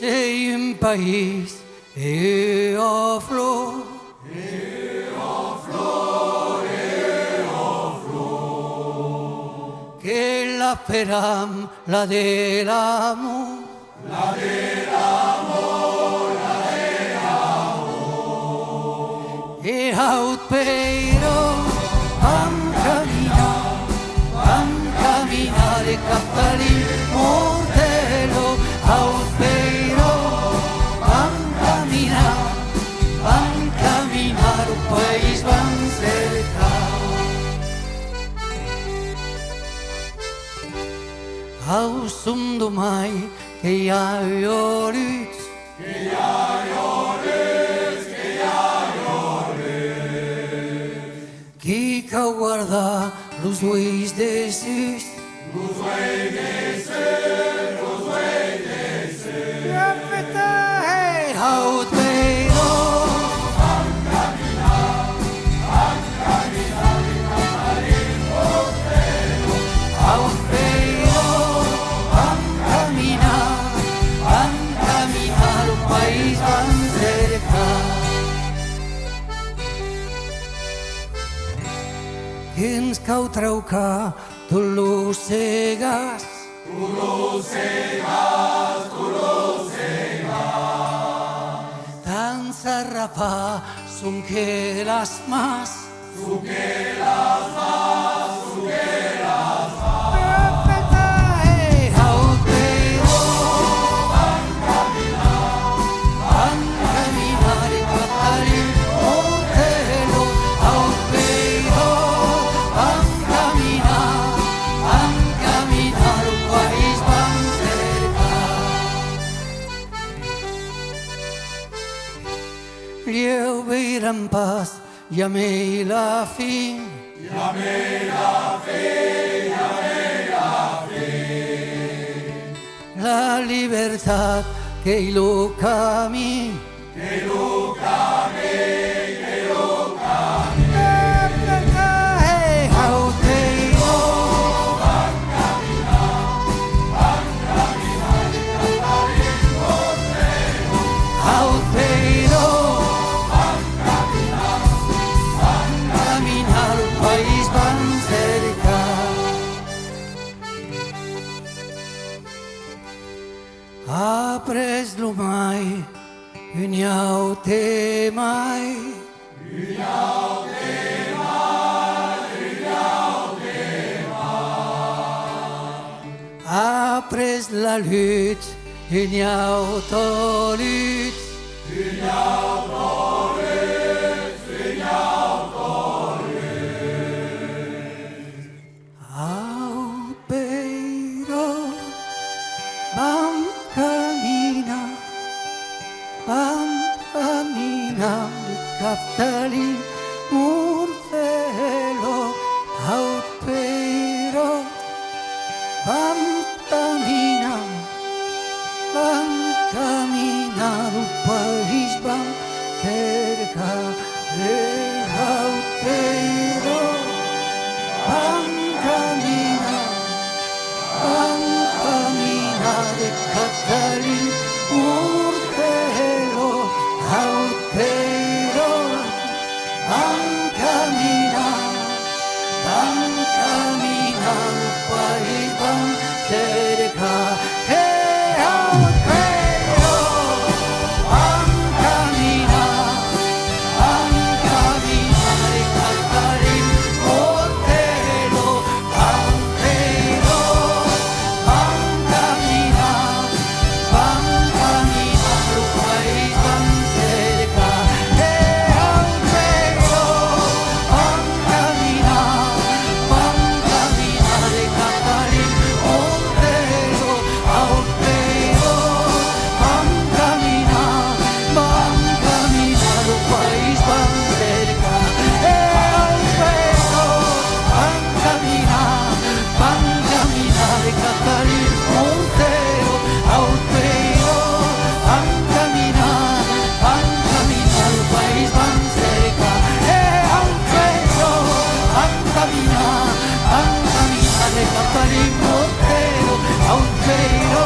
Sei un país e o flor, che la peram, la dell'amor, e out pero vam caminare Capitali Mortello, out pero vam caminar un país van cerca. Aus mai che jag gör ut, qui que guarda los uells de sus, hey, out pero out pero vam caminar un país van cerca. Qui ens cau traucar tu lo cegas, tan zarrapá son que las más, hey, out pero van caminar y Capitali Mortello, out pero van caminar un país van cerca. Io ver en paz, llamé la fin, la libertad que lo camino, hey, out pero out pero caminar un país van cerca. Apres lo mai, uniau te mai, apres la lutte, uniau to lutte, out pero vam caminar de Capitali Mortello, out pero vam caminar un país van cerca, out pero vam caminar de Capitali Mortello, out pero vam caminar un país van cerca. Hey, out pero vam caminar de Capitali Mortello, out pero vam caminar un país van cerca. Hey, out pero vam caminar de Capitali Mortello, out pero vam caminar un país van cerca. Hey, out pero vam caminar de Capitali Mortello, out pero vam caminar un país van cerca. Hey, out pero vam caminar de Capitali Mortello, out pero